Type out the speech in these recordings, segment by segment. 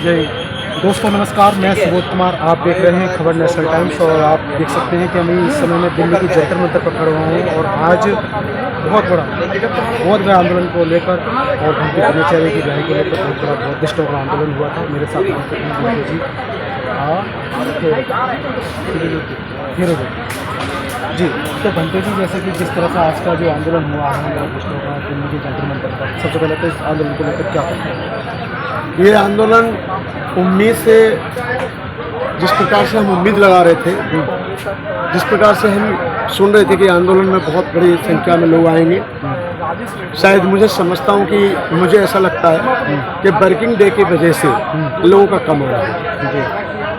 जय दोस्तों नमस्कार, मैं सुबोध कुमार। आप देख रहे हैं खबर नेशनल टाइम्स और आप देख सकते हैं कि मैं इस समय में दिल्ली की जंतर मंतर पर खड़ा हुआ हूँ और आज बहुत बड़ा आंदोलन को लेकर और उनके कर्मचारियों की रिहाई को लेकर बहुत दिष्टों का आंदोलन हुआ था। मेरे साथ जी तो भंते जी, जैसे कि जिस तरह से आज का जो आंदोलन हुआ है दिष्टों का दिल्ली के जंतर मंतर पर, सबसे पहले तो इस आंदोलन को लेकर क्या होगा? ये आंदोलन उम्मीद से, जिस प्रकार से हम उम्मीद लगा रहे थे, जिस प्रकार से हम सुन रहे थे कि आंदोलन में बहुत बड़ी संख्या में लोग आएंगे, शायद मुझे समझता हूँ कि मुझे ऐसा लगता है कि वर्किंग डे की वजह से लोगों का कम हो रहा है।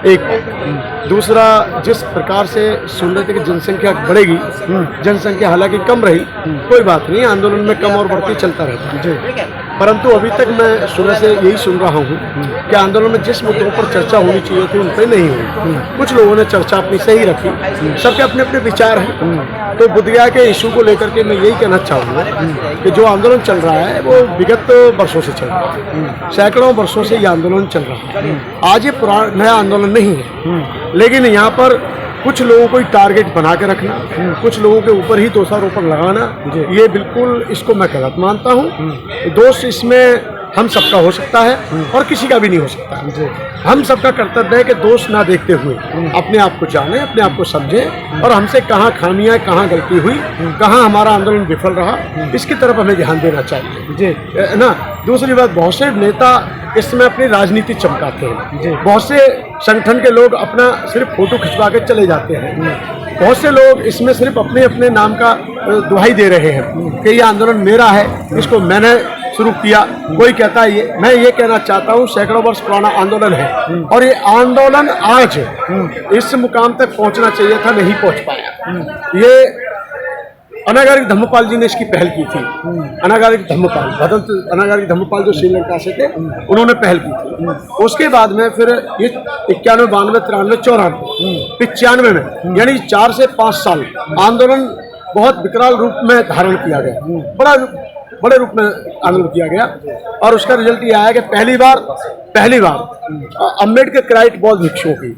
एक दूसरा, जिस प्रकार से सुन रहे थे कि जनसंख्या बढ़ेगी, जनसंख्या हालांकि कम रही, कोई बात नहीं, आंदोलन में कम और बढ़ती चलता रहता है। परंतु अभी तक मैं सुबह से यही सुन रहा हूँ कि आंदोलन में जिस मुद्दों पर चर्चा होनी चाहिए थी उन पर नहीं हुई। कुछ लोगों ने चर्चा अपनी सही रखी, सबके अपने अपने विचार हैं। तो बुद्धगया के इशू को लेकर के मैं यही कहना चाहूँगा कि जो आंदोलन चल रहा है वो विगत वर्षों से चल रहा है, सैकड़ों वर्षों से ये आंदोलन चल रहा है। आज ये पुराना नया आंदोलन नहीं है, लेकिन यहाँ पर कुछ लोगों को टारगेट बना के रखना, कुछ लोगों के ऊपर ही दोषारोपण लगाना, ये बिल्कुल इसको मैं गलत मानता हूँ। दोष इसमें हम सबका हो सकता है और किसी का भी नहीं हो सकता। हम सबका कर्तव्य है कि दोष ना देखते हुए अपने आप को जाने, अपने आप को समझें और हमसे कहाँ खामियां, कहाँ गलती हुई, कहाँ हमारा आंदोलन विफल रहा, इसकी तरफ हमें ध्यान देना चाहिए ना। दूसरी बात, बहुत से नेता इसमें अपनी राजनीति चमकाते हैं, बहुत से संगठन के लोग अपना सिर्फ फोटो खिंचवा के चले जाते हैं, बहुत से लोग इसमें सिर्फ अपने अपने नाम का दुहाई दे रहे हैं कि ये आंदोलन मेरा है, इसको मैंने शुरू किया। कोई कहता है ये, मैं ये कहना चाहता हूँ सैकड़ों वर्ष पुराना आंदोलन है और ये आंदोलन आज इस मुकाम तक पहुँचना चाहिए था, नहीं पहुँच पाया। ये अनागारिक धम्मपाल जी ने इसकी पहल की थी। अनागारिक धम्मपाल, भदंत अनागारिक धम्मपाल जो श्रीलंका से थे, उन्होंने पहल की थी। उसके बाद में फिर ये 91, 92, 93, 94, 95 में, यानी 4 से 5 साल आंदोलन बहुत विकराल रूप में धारण किया गया, बड़े रूप में आंदोलन किया गया और उसका रिजल्ट ये आया कि पहली बार अम्बेडकर क्राइट बौद्ध भिक्षुओं की,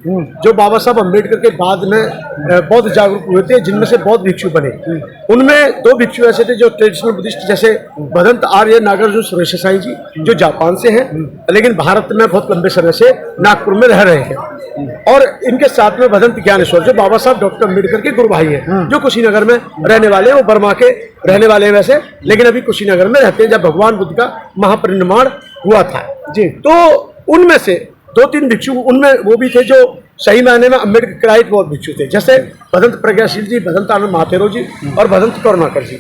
जो बाबा साहब अम्बेडकर के बाद में बौद्ध जागरूक हुए थे, जिनमें से बौद्ध भिक्षु बने, उनमें 2 भिक्षु ऐसे थे जो ट्रेडिशनल बुद्धिस्ट, जैसे भदंत आर्य नागार्जुन सुरेश साई जी, जो जापान से हैं लेकिन भारत में बहुत लंबे समय से नागपुर में रह रहे हैं, और इनके साथ में भदंत ज्ञानेश्वर, जो बाबा साहब डॉक्टर अम्बेडकर के गुरु भाई हैं, जो कुशीनगर में रहने वाले हैं। वो बर्मा के रहने वाले हैं वैसे, लेकिन अभी कुशीनगर में रहते हैं जब भगवान बुद्ध का महापरिनिर्वाण हुआ था जी। तो उनमें से 2-3 भिक्षु उनमें वो भी थे जो सही मायने में अम्बेडकर क्राइट बौद्ध भिक्षु थे, जैसे भदंत प्रज्ञाशील जी, भदंत आनंद महाथेरो जी और भदंत करुणाकर जी।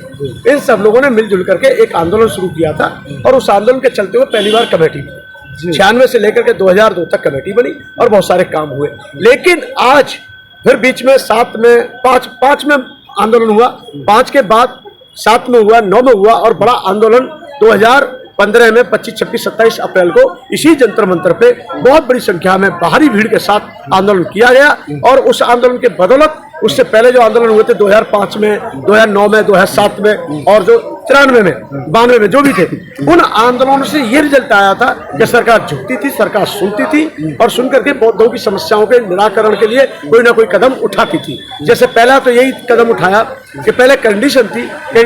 इन सब लोगों ने मिलजुल करके एक आंदोलन शुरू किया था और उस आंदोलन के चलते हुए पहली बार कमेटी बनी। 96 से लेकर के 2002 तक कमेटी बनी और बहुत सारे काम हुए। लेकिन आज फिर बीच में 7 में 5 में आंदोलन हुआ, 5 के बाद 7 में हुआ, 9 में हुआ और बड़ा आंदोलन 2015 में 25, 26, 27 अप्रैल को इसी जंतर मंतर पे बहुत बड़ी संख्या में बाहरी भीड़ के साथ आंदोलन किया गया। और उस आंदोलन के बदौलत उससे पहले जो आंदोलन हुए थे 2005 में, 2009 में, 2007 में और जो 93 में, 92 में जो भी थे, उन आंदोलनों से ये रिजल्ट आया था कि सरकार झुकती थी, सरकार सुनती थी और सुन करके बौद्धों की समस्याओं के निराकरण के लिए कोई ना कोई कदम उठाती थी। जैसे पहला तो यही कदम उठाया कि पहले कंडीशन थी कि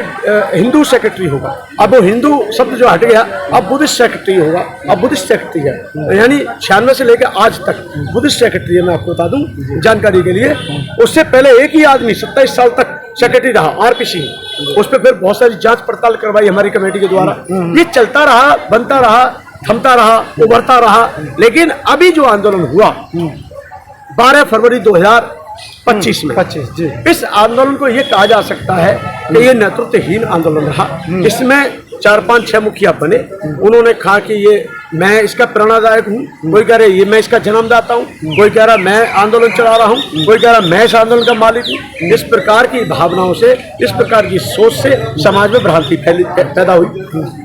हिंदू सेक्रेटरी होगा, अब वो हिंदू शब्द जो हट गया, अब बुद्धिस्ट सेक्रेटरी होगा, अब बुद्धिस्ट सेक्रेटरी है, यानी 96 से लेकर आज तक बुद्धिस्ट सेक्रेटरी है। मैं आपको बता दूं जानकारी के लिए, उससे पहले एक ही आदमी 27 साल तक सेक्रेटरी रहा, आरपी सिंह। उस पर फिर बहुत सारी जांच पड़ताल करवाई हमारी कमेटी के द्वारा। ये चलता रहा, बनता रहा, थमता रहा, उभरता रहा। लेकिन अभी जो आंदोलन हुआ 12 फरवरी 2025 में, इस आंदोलन को ये कहा जा सकता है कि ये नेतृत्वहीन आंदोलन रहा। इसमें 4-5-6 मुखिया बने, उन्होंने कहा कि ये मैं इसका प्रेरणादायक हूँ, कोई कह रहा है ये मैं इसका जन्मदाता हूँ, कोई कह रहा मैं आंदोलन चला रहा हूँ, कोई कह रहा मैं इस आंदोलन का मालिक हूँ। इस प्रकार की भावनाओं से, इस प्रकार की सोच से समाज में भ्रांति पैदा हुई।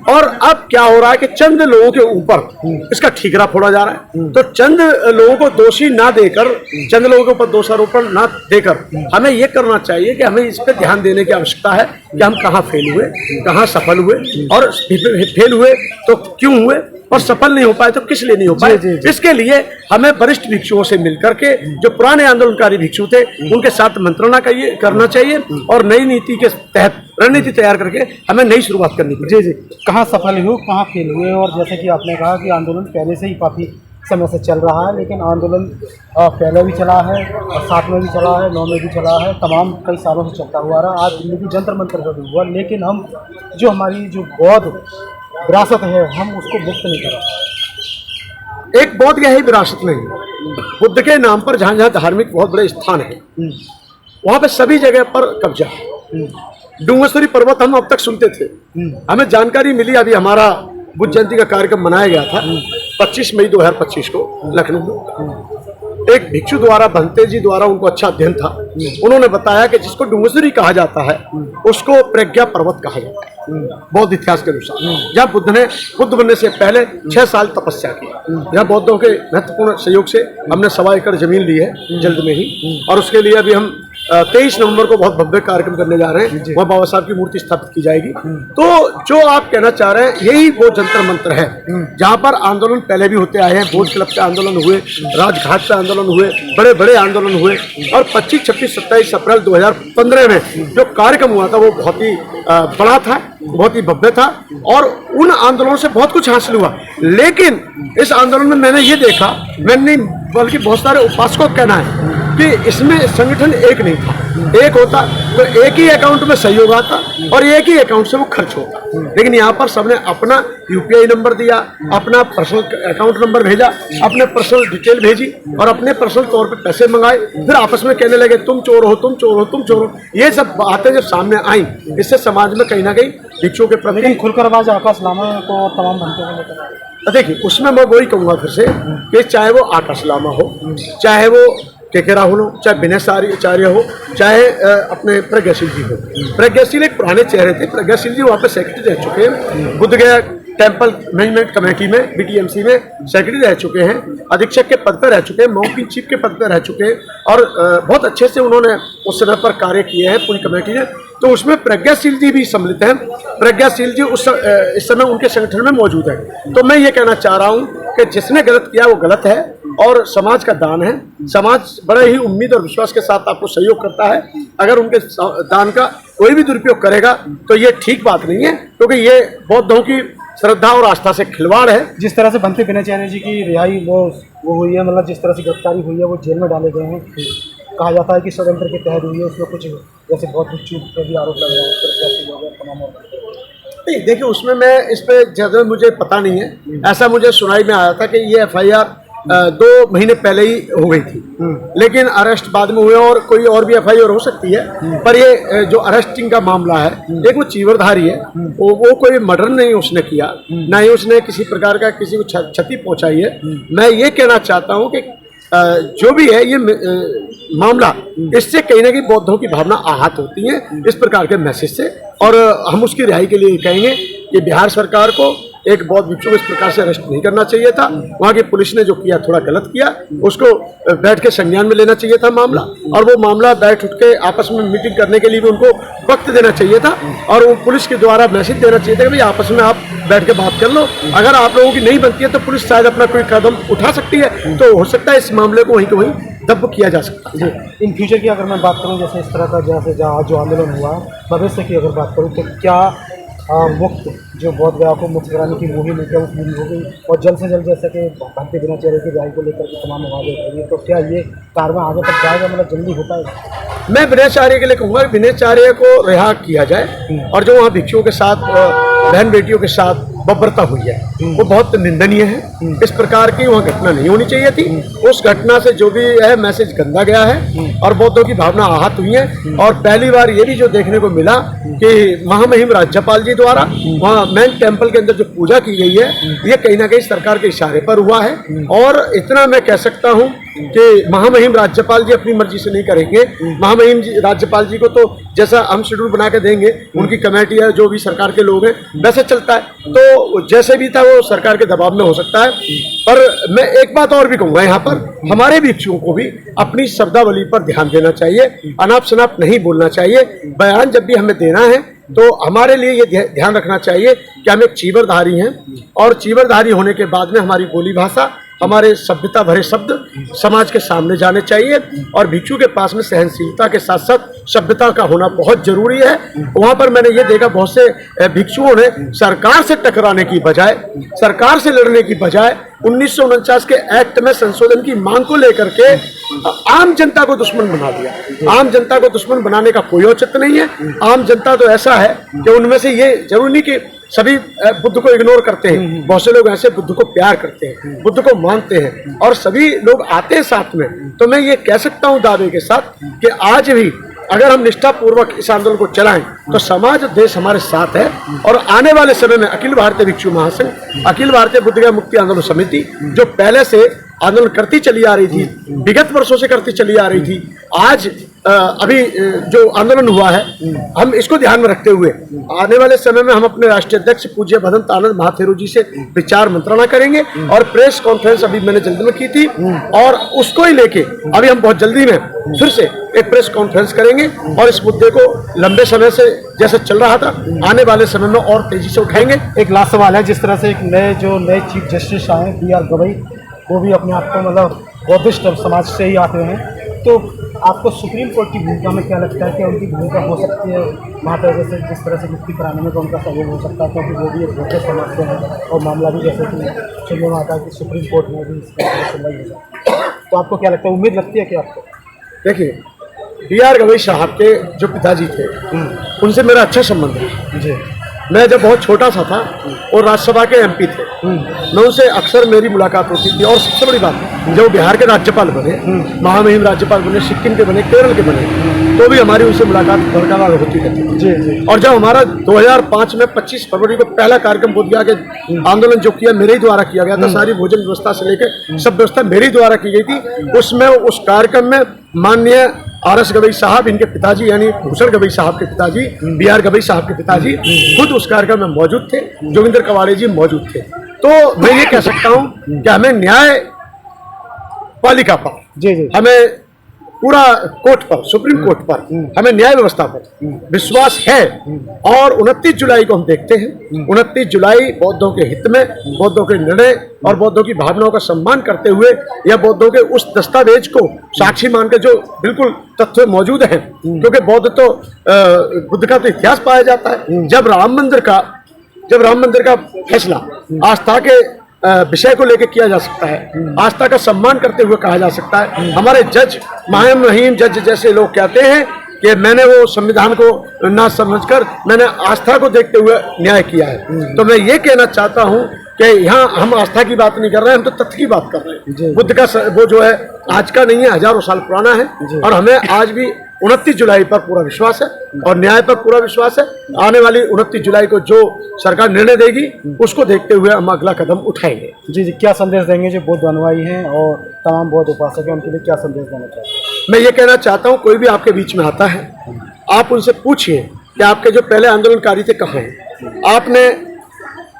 और अब क्या हो रहा है कि चंद लोगों के ऊपर इसका ठीकरा फोड़ा जा रहा है। तो चंद लोगों को दोषी ना देकर, चंद लोगों के ऊपर दोषारोपण ना देकर हमें ये करना चाहिए कि हमें इस पर ध्यान देने की आवश्यकता है कि हम कहाँ फेल हुए, कहाँ सफल हुए और फेल हुए तो क्यों हुए और सफल नहीं हो पाए तो किस लिए नहीं हो पाए। इसके लिए हमें वरिष्ठ भिक्षुओं से मिलकर के जो पुराने आंदोलनकारी भिक्षु थे उनके साथ मंत्रणा करना चाहिए और नई नीति के तहत रणनीति तैयार करके हमें नई शुरुआत करनी पड़ेगी। जी कहाँ सफल हुए, कहाँ फेल हुए, और जैसे कि आपने कहा कि आंदोलन पहले से ही काफ़ी समय से चल रहा है, लेकिन आंदोलन पहले भी चला है और 7 में भी चला है, 9 में भी चला है, तमाम कई सालों से चलता हुआ रहा। आज दिल्ली की जंतर मंतर पर भी हुआ, लेकिन हम जो हमारी जो बौद्ध विरासत है हम उसको मुक्त नहीं कर रहे। एक बौद्ध यही विरासत नहीं है, बुद्ध के नाम पर जहाँ जहाँ धार्मिक बहुत बड़े स्थान है वहाँ पे सभी जगह पर कब्जा है। डूंगरपुरी पर्वत हम अब तक सुनते थे, हमें जानकारी मिली अभी हमारा बुद्ध जयंती का कार्यक्रम मनाया गया था 25 मई 2025 को लखनऊ में। एक भिक्षु द्वारा, भंते जी द्वारा, उनको अच्छा अध्ययन था, उन्होंने बताया कि जिसको डूंगरपुरी कहा जाता है उसको प्रज्ञा पर्वत कहा जाता है बौद्ध इतिहास के अनुसार। जहाँ बुद्ध ने बुद्ध बनने से पहले 6 साल तपस्या की, यहाँ बौद्धों के महत्वपूर्ण सहयोग से हमने 1.25 एकड़ जमीन ली है जल्द में ही, और उसके लिए अभी हम 23 नवंबर को बहुत भव्य कार्यक्रम करने जा रहे हैं, वहाँ बाबा साहब की मूर्ति स्थापित की जाएगी। तो जो आप कहना चाह रहे हैं यही वो जंतर मंत्र है जहाँ पर आंदोलन पहले भी होते आए हैं। बोर्ड क्लब पे आंदोलन हुए, राजघाट पे आंदोलन हुए, बड़े बड़े आंदोलन हुए, और 25, 26, 27 अप्रैल 2015 में जो कार्यक्रम हुआ था वो बहुत ही बड़ा था, बहुत ही भव्य था, और उन आंदोलनों से बहुत कुछ हासिल हुआ। लेकिन इस आंदोलन में मैंने ये देखा, मैंने बल्कि बहुत सारे उपासकों का कहना है कि इसमें संगठन एक नहीं था। एक होता तो एक ही अकाउंट में सहयोग आता और एक ही अकाउंट से वो खर्च होता, लेकिन यहाँ पर सबने अपना यूपीआई नंबर दिया, अपना पर्सनल अकाउंट नंबर भेजा, अपने पर्सनल डिटेल भेजी और अपने पर्सनल तौर पे पैसे मंगाए, फिर आपस में कहने लगे तुम चोर हो, तुम चोर हो, तुम चोर हो। ये सब बातें जब सामने आई, इससे समाज में कहीं ना कहीं भिक्षुओं के प्रति खुलकर आवाज आकाश लामा को और तमाम भंतों को लेकर, देखिए उसमें मैं वही कहूँगा फिर से कि चाहे वो आकाश लामा हो, चाहे वो के राहुल हो, चाहे विनयचार्य हो, चाहे अपने प्रज्ञाशील जी हो। प्रज्ञाशील एक पुराने चेहरे थे, प्रज्ञाशील जी वहाँ पे सेक्रेटरी रह चुके हैं, बुद्ध गया टेम्पल मैनेजमेंट कमेटी में बीटीएमसी में सेक्रेटरी रह चुके हैं, अधीक्षक के पद पर रह चुके हैं, मॉन्क चीफ के पद पर रह चुके हैं, और बहुत अच्छे से उन्होंने उस समय पर कार्य किए हैं पूरी कमेटी ने। तो उसमें प्रज्ञाशील जी भी सम्मिलित हैं। प्रज्ञाशील जी इस समय उनके संगठन में मौजूद है। तो मैं ये कहना चाह रहा हूँ कि जिसने गलत किया वो गलत है और समाज का दान है। समाज बड़े ही उम्मीद और विश्वास के साथ आपको सहयोग करता है। अगर उनके दान का कोई भी दुरुपयोग करेगा तो ये ठीक बात नहीं है, क्योंकि ये बौद्धों की श्रद्धा और आस्था से खिलवाड़ है। जिस तरह से भंते विनयचार्य जी की रिहाई वो हुई है, मतलब जिस तरह से गिरफ्तारी हुई है, वो जेल में डाले गए हैं, कहा जाता है कि षड्यंत्र के तहत हुई है, उसमें कुछ जैसे बहुत भिक्षु पर भी आरोप लग रहा है। नहीं देखिए, उसमें मैं इस पे ज़्यादा मुझे पता नहीं है। ऐसा मुझे सुनाई में आया था कि ये FIR 2 महीने पहले ही हो गई थी, लेकिन अरेस्ट बाद में हुए और कोई और भी FIR हो सकती है। पर ये जो अरेस्टिंग का मामला है, एक वो चीवरधारी है, वो कोई मर्डर नहीं उसने किया, ना ही उसने किसी प्रकार का किसी को क्षति पहुंचाई है। मैं ये कहना चाहता हूँ कि जो भी है ये मामला, इससे कहीं ना कहीं बौद्धों की भावना आहत होती है इस प्रकार के मैसेज से, और हम उसकी रिहाई के लिए कहेंगे कि बिहार सरकार को एक बौद्ध भिक्षु को इस प्रकार से अरेस्ट नहीं करना चाहिए था। वहाँ की पुलिस ने जो किया थोड़ा गलत किया, उसको बैठ के संज्ञान में लेना चाहिए था मामला, और वो मामला बैठ उठ के आपस में मीटिंग करने के लिए भी उनको वक्त देना चाहिए था, और वो पुलिस के द्वारा मैसेज देना चाहिए था कि भाई आपस में आप बैठ के बात कर लो। अगर आप लोगों की नहीं बनती है तो पुलिस शायद अपना कोई कदम उठा सकती है, तो हो सकता है इस मामले को वहीं के वहीं दब किया जा सकता है। इन फ्यूचर की अगर मैं बात करूँ, जैसे इस तरह का जैसे जो आंदोलन हुआ, भविष्य की अगर बात करूँ तो क्या मुक्त जो बौद्ध गया को मुक्त कराने की मुहिम है, क्या वो पूरी हो गई, और जल्द से जल्द जैसे कि भंते विनयचार्य की रिहाई को लेकर के तमाम आवाज़ें उठ रही है, तो क्या ये कार्रवाई आगे तक जाएगा, मतलब जल्दी हो पाएगा? मैं विनयचार्य के लिए कहूँगा विनयचार्य को रिहा किया जाए, और जो वहाँ भिक्षुओं के साथ, बहन बेटियों के साथ बर्बरता हुई है वो बहुत निंदनीय है। इस प्रकार की वहाँ घटना नहीं होनी चाहिए थी। उस घटना से जो भी है मैसेज गंदा गया है और बौद्धों की भावना आहत हुई है। और पहली बार ये भी जो देखने को मिला कि महामहिम राज्यपाल जी द्वारा वहाँ मेन टेम्पल के अंदर जो पूजा की गई है, ये कहीं ना कहीं सरकार के इशारे पर हुआ है। और इतना मैं कह सकता हूँ कि महामहिम राज्यपाल जी अपनी मर्जी से नहीं करेंगे। महामहिम राज्यपाल जी को तो जैसा हम शेड्यूल बना के देंगे, उनकी कमेटी है, जो भी सरकार के लोग हैं, वैसे चलता है, तो जैसे भी था वो सरकार के दबाव में हो सकता है। पर मैं एक बात और भी कहूँगा, यहाँ पर हमारे भिक्षुओं को भी अपनी शब्दावली पर ध्यान देना चाहिए, अनाप शनाप नहीं बोलना चाहिए। बयान जब भी हमें देना है तो हमारे लिए ये ध्यान रखना चाहिए कि हम एक चीवरधारी हैं और चीवरधारी होने के बाद में हमारी बोली भाषा, हमारे सभ्यता भरे शब्द समाज के सामने जाने चाहिए और भिक्षु के पास में सहनशीलता के साथ साथ सभ्यता का होना बहुत जरूरी है। वहाँ पर मैंने ये देखा बहुत से भिक्षुओं ने सरकार से टकराने की बजाय, सरकार से लड़ने की बजाय 1949 के एक्ट में संशोधन की मांग को लेकर के आम जनता को दुश्मन बना दिया। आम जनता को दुश्मन बनाने का कोई औचित्य नहीं है। आम जनता तो ऐसा है कि उनमें से ये जरूरी नहीं कि सभी बुद्ध को इग्नोर करते हैं, बहुत से लोग ऐसे बुद्ध को प्यार करते हैं, बुद्ध को मानते हैं और सभी लोग आते हैं साथ में। तो मैं ये कह सकता हूँ दावे के साथ कि आज भी अगर हम निष्ठापूर्वक इस आंदोलन को चलाएं तो समाज और देश हमारे साथ है। और आने वाले समय में अखिल भारतीय भिक्षु महासंघ, अखिल भारतीय बुद्धगया मुक्ति आंदोलन समिति जो पहले से आंदोलन करती चली आ रही थी, विगत वर्षों से करती चली आ रही थी, आज अभी जो आंदोलन हुआ है हम इसको ध्यान में रखते हुए आने वाले समय में हम अपने राष्ट्रीय अध्यक्ष पूज्य भदंत आनंद महाथेरो जी से विचार मंत्रणा करेंगे और प्रेस कॉन्फ्रेंस अभी मैंने जल्दी में की थी और उसको ही लेके अभी हम बहुत जल्दी में फिर से एक प्रेस कॉन्फ्रेंस करेंगे और इस मुद्दे को लंबे समय से जैसे चल रहा था आने वाले समय में और तेजी से उठाएंगे। एक लास्ट सवाल है, जिस तरह से एक नए चीफ जस्टिस आए BR गवई, वो भी अपने आप को मतलब बौद्धिस्ट समाज से ही आते हैं, तो आपको सुप्रीम कोर्ट की भूमिका में क्या लगता है कि उनकी भूमिका हो सकती है वहाँ पर, जैसे जिस तरह से मुक्ति कराने में तो उनका सहयोग हो सकता है क्योंकि वो भी एक बौद्ध समाज से है और मामला भी जैसे कि सुनने में आता है कि सुप्रीम कोर्ट में भी इसका सुनवाई हो जाए, तो आपको क्या लगता है, उम्मीद लगती है कि आपको? देखिए, BR गवई साहब के जो पिताजी थे उनसे मेरा अच्छा संबंध है जी। मैं जब बहुत छोटा सा था और राज्यसभा के MP थे, मैं उनसे अक्सर मेरी मुलाकात होती थी। और सबसे बड़ी बात, जब बिहार के राज्यपाल बने, महामहिम राज्यपाल बने, सिक्किम के बने, केरल के बने, तो भी हमारी उनसे मुलाकात बरकरार होती रहती थी जी। और जब हमारा 2005 में 25 फरवरी को पहला कार्यक्रम बोधगया के आंदोलन जो किया मेरे ही द्वारा किया गया था, सारी भोजन व्यवस्था से लेकर सब व्यवस्था मेरी द्वारा की गई थी, उसमें उस कार्यक्रम में माननीय RS गवई साहब, इनके पिताजी यानी भूषण गवई साहब के पिताजी, BR गवई साहब के पिताजी खुद उस कार्यक्रम में मौजूद थे, जोगिंदर कवाड़े जी मौजूद थे। तो मैं ये कह सकता हूँ कि हमें न्याय पालिका पर जी हमें पूरा कोर्ट पर, सुप्रीम कोर्ट पर हमें न्याय व्यवस्था पर विश्वास है। और 29 जुलाई को हम देखते हैं, 29 जुलाई बौद्धों के हित में, बौद्धों के निर्णय और बौद्धों की भावनाओं का सम्मान करते हुए या बौद्धों के उस दस्तावेज को साक्षी मानकर जो बिल्कुल तथ्य मौजूद हैं, क्योंकि बौद्ध तो बुद्ध का तो इतिहास पाया जाता है। जब राम मंदिर का फैसला आस्था के विषय को लेकर किया जा सकता है, आस्था का सम्मान करते हुए कहा जा सकता है। हमारे जज, महामहिम जज जैसे लोग कहते हैं कि मैंने वो संविधान को ना समझकर मैंने आस्था को देखते हुए न्याय किया है। तो मैं ये कहना चाहता हूँ कि यहाँ हम आस्था की बात नहीं कर रहे हैं, हम तो तथ्य की बात कर रहे हैं। बुद्ध का वो जो है आज का नहीं है, हजारों साल पुराना है और हमें आज भी 29 जुलाई पर पूरा विश्वास है और न्याय पर पूरा विश्वास है। आने वाली 29 जुलाई को जो सरकार निर्णय देगी उसको देखते हुए हम अगला कदम उठाएंगे। जी, क्या संदेश देंगे जो बौद्ध अनुयायी हैं और तमाम बौद्ध उपासक हैं, उनके लिए क्या संदेश देना चाहते हैं? मैं ये कहना चाहता हूँ, कोई भी आपके बीच में आता है, आप उनसे पूछिए कि आपके जो पहले आंदोलनकारी थे कहाँ हैं। आपने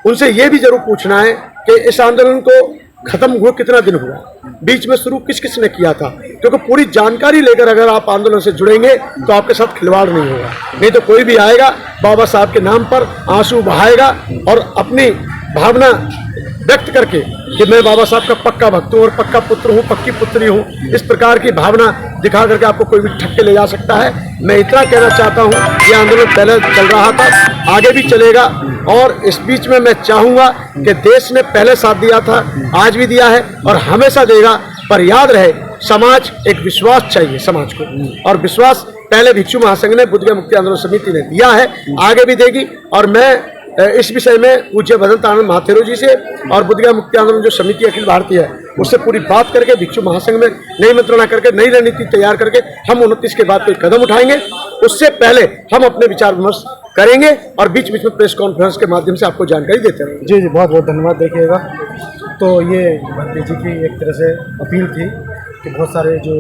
उनसे ये भी जरूर पूछना है कि इस आंदोलन को खत्म हुए कितना दिन हुआ, बीच में शुरू किस किस ने किया था, क्योंकि पूरी जानकारी लेकर अगर आप आंदोलन से जुड़ेंगे तो आपके साथ खिलवाड़ नहीं होगा। नहीं तो कोई भी आएगा बाबा साहब के नाम पर आंसू बहाएगा और अपनी भावना व्यक्त करके कि मैं बाबा साहब का पक्का भक्त हूँ और पक्का पुत्र हूँ, पक्की पुत्री हूँ, इस प्रकार की भावना दिखा करके आपको कोई भी ठग के ले जा सकता है। मैं इतना कहना चाहता हूँ, ये आंदोलन पहले चल रहा था, आगे भी चलेगा और इस बीच में मैं चाहूँगा कि देश ने पहले साथ दिया था, आज भी दिया है और हमेशा देगा। पर याद रहे, समाज एक विश्वास चाहिए समाज को, और विश्वास पहले भिक्षु महासंघ ने, बुद्धगया मुक्ति आंदोलन समिति ने दिया है, आगे भी देगी। और मैं इस विषय में पूज्य भदंत आनंद महाथेरो जी से और बुद्धगया मुक्ति आंदोलन जो समिति अखिल भारतीय है उससे पूरी बात करके भिक्षु महासंघ में नई मंत्रणा करके नई रणनीति तैयार करके हम 29 के बाद कोई कदम उठाएंगे। उससे पहले हम अपने विचार विमर्श करेंगे और बीच बीच में प्रेस कॉन्फ्रेंस के माध्यम से आपको जानकारी देते रहेंगे। जी, बहुत बहुत धन्यवाद। देखिएगा, तो ये भंते जी की एक तरह से अपील थी कि बहुत सारे जो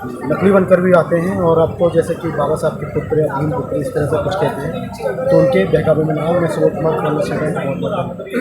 नकली बनकर भी आते हैं और आपको जैसे कि बाबा साहब के पुत्र या भीम पुत्र इस तरह से कुछ कहते हैं, तो उनके बहकावे में ना हो। मैं सुबोध कुमार